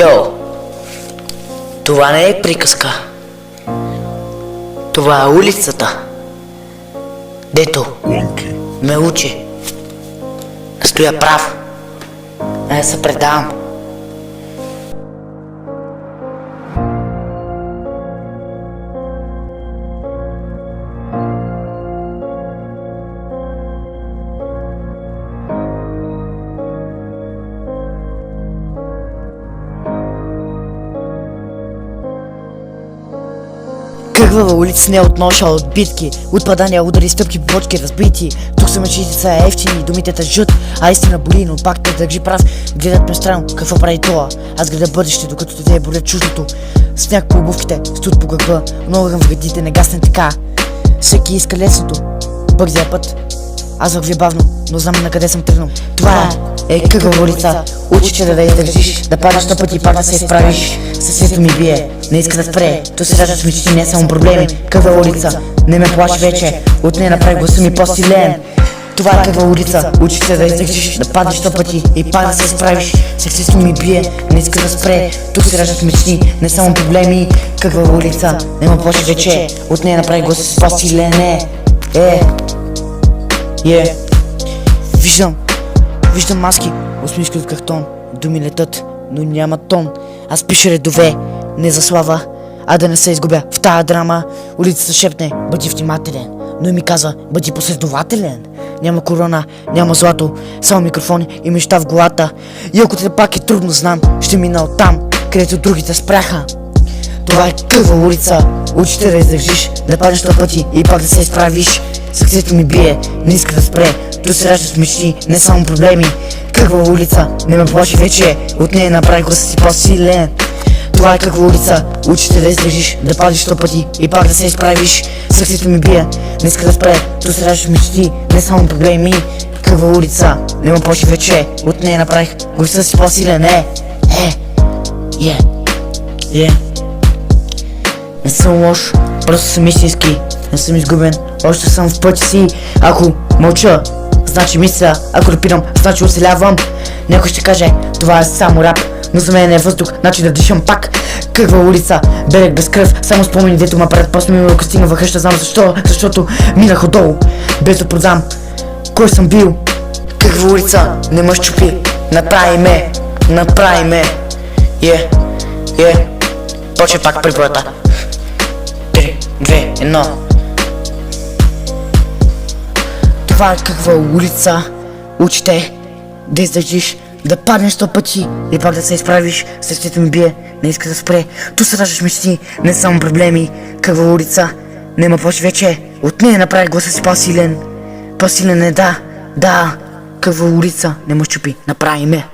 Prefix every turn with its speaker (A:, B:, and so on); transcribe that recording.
A: Йо, това не е приказка. Това е улицата, дето ме учи да стоя прав, не да се предавам.
B: Кървава улица не е от ножа, от битки, от падания, удари, стъпки, бочки, разбити. Тук са мъчите са ефтини, думите тъжат, а истина боли, но пак те държи прав. Гледат ме странно, какво прави това? Аз гледа бъдеще, докато те болят чуждото. Сняг по обувките, студ по гърба, огън в гърдите, не гасне така. Всеки иска лесното, бързия път. Аз вървя бавно, но знам на къде съм тръгнал. Това е кървава улица, учи да я държиш, да падаш 100 пъти и пак да се изправиш. Съседството ми бие, не иска да спре, то се раждат с мечти, не само проблеми. Кървава улица, не ме плаши вече, от нея направи гласа ми по-силен. Това е кървава улица, учи се да издържиш, да падаш 100 пъти и пак да се изправиш. Съседството ми бие, не иска да спре, тук се раждат мечти, не само проблеми. Кървава улица, не ме плаши вече, от нея направи гласа си по-силен. Виждам маски, усмивки от картон, думи летат, но няма тон. Аз пиша редове, не за слава, а да не се изгубя в тая драма. Улицата шепне, бъди внимателен, но и ми каза, бъди последователен. Няма корона, няма злато, само микрофони и мечта в главата. И ако те пак е трудно, знам, ще мина оттам, където другите спряха. Това е кървава улица, учите да издържиш, да паднеш 100 пъти и пак да се изправиш. Сърцето ми бие, не иска да спре, тук се раждат мечти, не само проблеми. Кървава улица, не ме плаши вече, от нея направи гласа си по-силен. Това е кървава улица, учите да издържиш, да паднеш 100 пъти и пак да се изправиш. Сърцето ми бие, не иска да спре, тук се раждат мечти, не само проблеми. Кървава улица, не ме плаши вече, от нея направих гласа си по-силен. Не съм лош, просто съм истински. Не съм изгубен, още съм в пътя си. Ако мълча, значи мисля. Ако рапирам, значи оцелявам. Някой ще каже, това е само рап, но за мен е въздух, значи да дишам пак. Кървава улица, берег без кръв, само спомени, дето ма правят просто ми ако стигна във къща. Знам защо, защото минах отдолу, без да продам кой съм бил. Кървава улица, не ме щупи, направи ме. Почва пак прибората. 3, 2, 1. Това е кървава улица, учите да издържиш, да паднеш 100 пъти и пак да се изправиш. Сърцето ми бие, не иска да спре, ту се раждаш мечти, не само проблеми. Кървава улица, не ме плаши вече, от нея направи гласа си по-силен. По-силен е, да. Кървава улица, не ме щупи, направи ме.